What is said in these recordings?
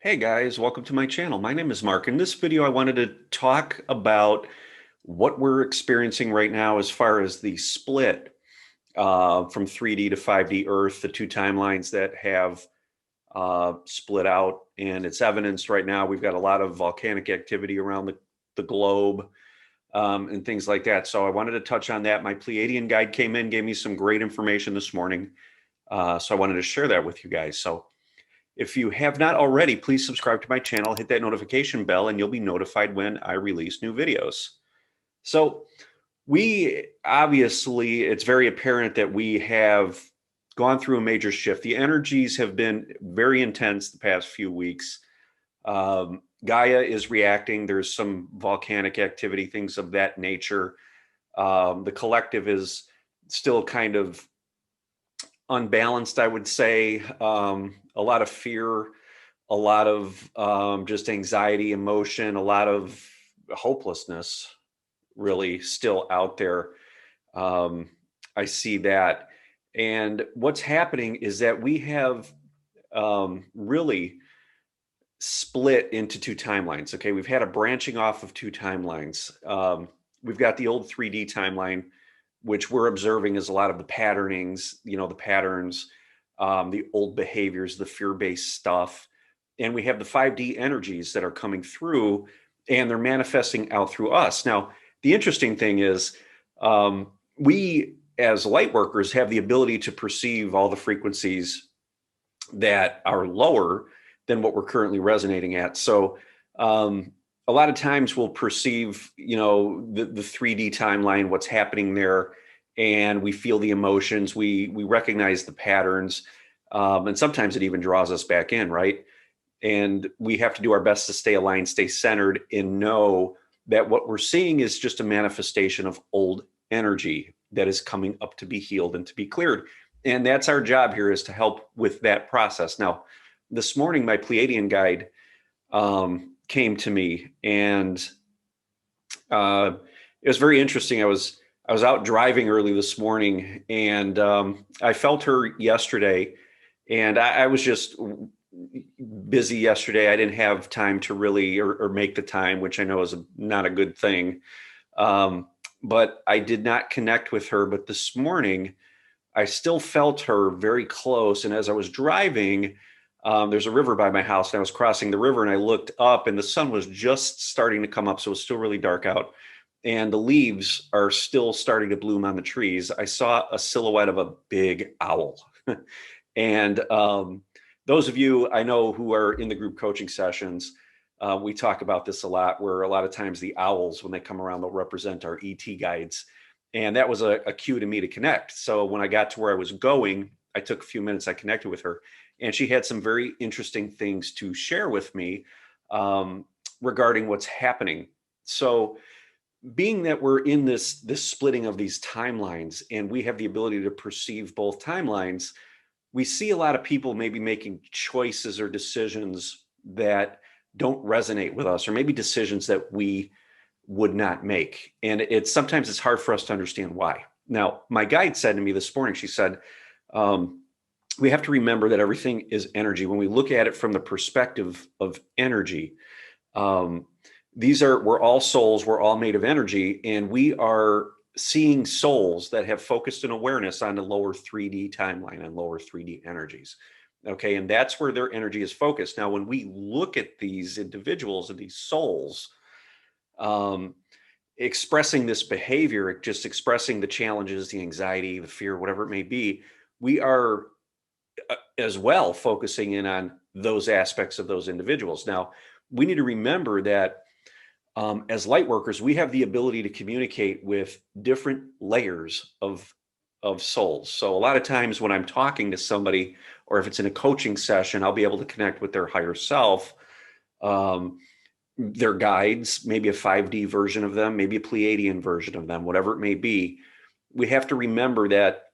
Hey guys, welcome to my channel. My name is Mark. In this video, I wanted to talk about what we're experiencing right now as far as the split from 3D to 5D Earth, the two timelines that have split out, and it's evidenced right now. We've got a lot of volcanic activity around the globe and things like that. So I wanted to touch on that. My Pleiadian guide came in, gave me some great information this morning. So I wanted to share that with you guys. So if you have not already, please subscribe to my channel, hit that notification bell, and you'll be notified when I release new videos. So we obviously, it's very apparent that we have gone through a major shift. The energies have been very intense the past few weeks. Gaia is reacting. There's some volcanic activity, things of that nature. The collective is still kind of unbalanced, I would say. A lot of fear, a lot of just anxiety, emotion, a lot of hopelessness really still out there. I see that. And what's happening is that we have really split into two timelines. Okay, we've had a branching off of two timelines. We've got the old 3D timeline, which we're observing as a lot of the patternings, the patterns, the old behaviors, the fear-based stuff. And we have the 5D energies that are coming through, and they're manifesting out through us. Now, the interesting thing is we as light workers have the ability to perceive all the frequencies that are lower than what we're currently resonating at. So a lot of times we'll perceive, the 3D timeline, what's happening there, and we feel the emotions, we recognize the patterns, and sometimes it even draws us back in, right? And we have to do our best to stay aligned, stay centered, and know that what we're seeing is just a manifestation of old energy that is coming up to be healed and to be cleared. And that's our job here, is to help with that process. Now, this morning, my Pleiadian guide came to me, and it was very interesting. I was out driving early this morning, and I felt her yesterday, and I was just busy yesterday. I didn't have time to really or make the time, which I know is not a good thing. But I did not connect with her. But this morning, I still felt her very close. And as I was driving, there's a river by my house, and I was crossing the river, and I looked up, and the sun was just starting to come up. So it was still really dark out, and the leaves are still starting to bloom on the trees. I saw a silhouette of a big owl. And those of you I know who are in the group coaching sessions, we talk about this a lot, where a lot of times the owls, when they come around, they'll represent our ET guides. And that was a cue to me to connect. So when I got to where I was going, I took a few minutes, I connected with her, and she had some very interesting things to share with me regarding what's happening. So being that we're in this splitting of these timelines, and we have the ability to perceive both timelines, we see a lot of people maybe making choices or decisions that don't resonate with us, or maybe decisions that we would not make. And sometimes it's hard for us to understand why. Now, my guide said to me this morning, she said, we have to remember that everything is energy. When we look at it from the perspective of energy, we're all souls, we're all made of energy, and we are seeing souls that have focused an awareness on the lower 3D timeline and lower 3D energies. Okay, and that's where their energy is focused. Now, when we look at these individuals and these souls expressing this behavior, just expressing the challenges, the anxiety, the fear, whatever it may be, we are as well focusing in on those aspects of those individuals. Now, we need to remember that as light workers, we have the ability to communicate with different layers of souls. So a lot of times when I'm talking to somebody, or if it's in a coaching session, I'll be able to connect with their higher self, their guides, maybe a 5D version of them, maybe a Pleiadian version of them, whatever it may be. We have to remember that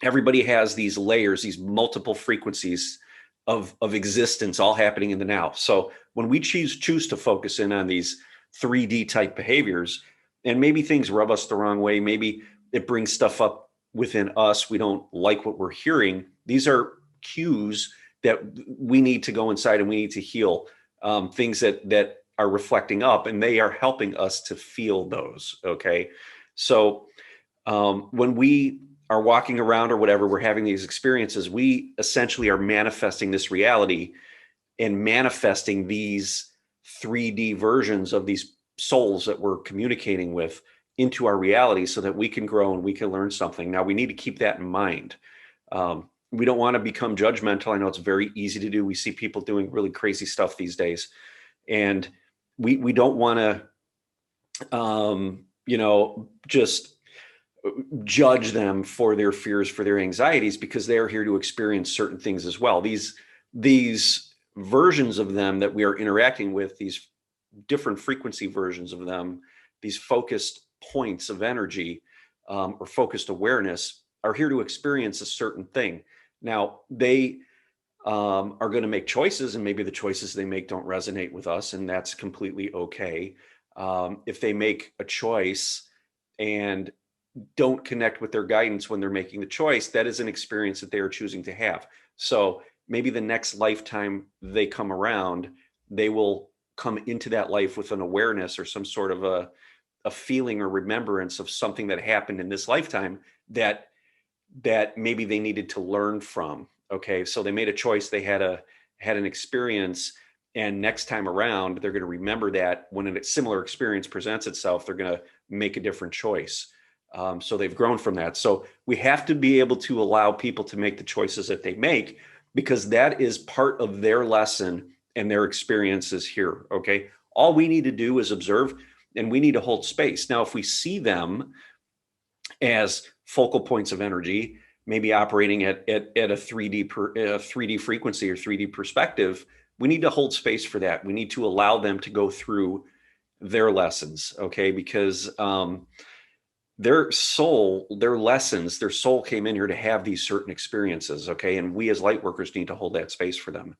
everybody has these layers, these multiple frequencies of existence, all happening in the now. So when we choose to focus in on these 3D type behaviors, and maybe things rub us the wrong way, maybe it brings stuff up within us, we don't like what we're hearing, these are cues that we need to go inside and we need to heal, things that are reflecting up, and they are helping us to feel those. Okay. So when we are walking around or whatever, we're having these experiences, we essentially are manifesting this reality and manifesting these 3D versions of these souls that we're communicating with into our reality so that we can grow and we can learn something. Now, we need to keep that in mind. We don't want to become judgmental. I know it's very easy to do. We see people doing really crazy stuff these days, and we don't want to, just judge them for their fears, for their anxieties, because they're here to experience certain things as well. These versions of them that we are interacting with, these different frequency versions of them, these focused points of energy, or focused awareness, are here to experience a certain thing. Now, they are going to make choices, and maybe the choices they make don't resonate with us, and that's completely okay. If they make a choice and don't connect with their guidance when they're making the choice, that is an experience that they are choosing to have. So maybe the next lifetime they come around, they will come into that life with an awareness or some sort of a feeling or remembrance of something that happened in this lifetime that maybe they needed to learn from. Okay. So they made a choice, they had an experience, and next time around, they're going to remember that when a similar experience presents itself, they're going to make a different choice. So they've grown from that. So we have to be able to allow people to make the choices that they make, because that is part of their lesson and their experiences here. Okay. All we need to do is observe, and we need to hold space. Now, if we see them as focal points of energy, maybe operating at a 3D frequency or 3D perspective, we need to hold space for that. We need to allow them to go through their lessons. Okay. Because, their soul, their lessons, their soul came in here to have these certain experiences. Okay. And we as light workers need to hold that space for them,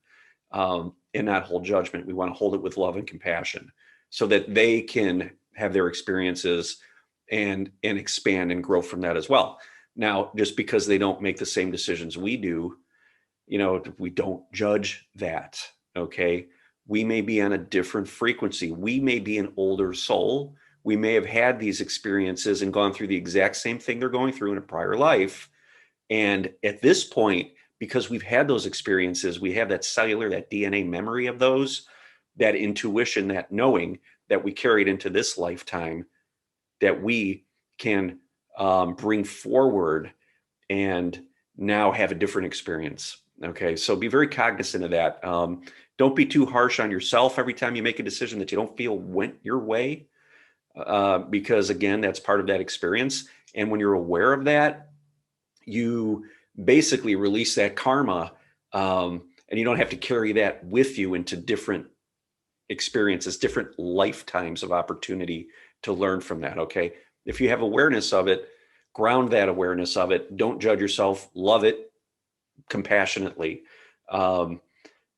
and not hold judgment. We want to hold it with love and compassion so that they can have their experiences and expand and grow from that as well. Now, just because they don't make the same decisions we do, we don't judge that. Okay. We may be on a different frequency. We may be an older soul. We may have had these experiences and gone through the exact same thing they're going through in a prior life. And at this point, because we've had those experiences, we have that cellular, that DNA memory of those, that intuition, that knowing that we carried into this lifetime, that we can bring forward and now have a different experience. Okay. So be very cognizant of that. Don't be too harsh on yourself every time you make a decision that you don't feel went your way. Because again, that's part of that experience. And when you're aware of that, you basically release that karma, and you don't have to carry that with you into different experiences, different lifetimes of opportunity to learn from that. Okay. If you have awareness of it, ground that awareness of it, don't judge yourself, love it compassionately, and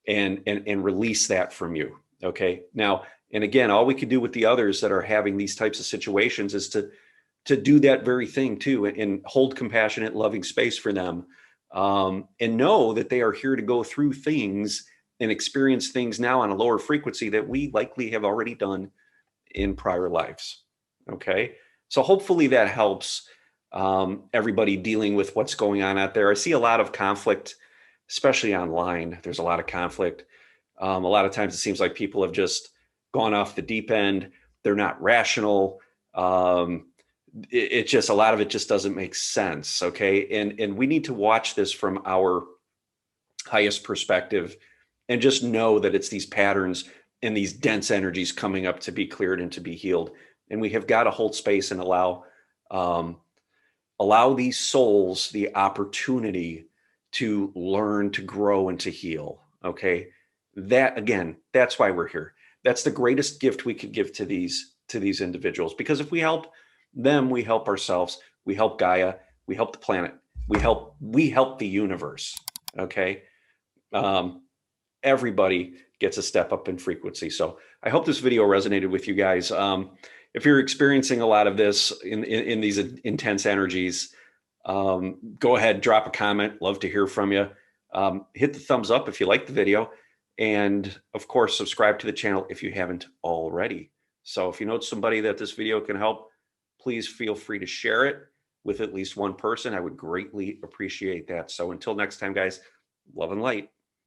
release that from you. Okay. Now, and again, all we can do with the others that are having these types of situations is to do that very thing too, and hold compassionate, loving space for them, and know that they are here to go through things and experience things now on a lower frequency that we likely have already done in prior lives. Okay. So hopefully that helps everybody dealing with what's going on out there. I see a lot of conflict, especially online. There's a lot of conflict. A lot of times it seems like people have just gone off the deep end. They're not rational. It just, a lot of it just doesn't make sense. Okay. And we need to watch this from our highest perspective and just know that it's these patterns and these dense energies coming up to be cleared and to be healed. And we have got to hold space and allow these souls the opportunity to learn, to grow, and to heal. Okay. That, again, that's why we're here. That's the greatest gift we could give to these individuals, because if we help them, we help ourselves, we help Gaia, we help the planet, we help the universe. Okay. Everybody gets a step up in frequency. So I hope this video resonated with you guys. If you're experiencing a lot of this in these intense energies, go ahead, drop a comment. Love to hear from you. Hit the thumbs up if you like the video. And of course, subscribe to the channel if you haven't already. So if you know somebody that this video can help, please feel free to share it with at least one person. I would greatly appreciate that. So until next time, guys, love and light.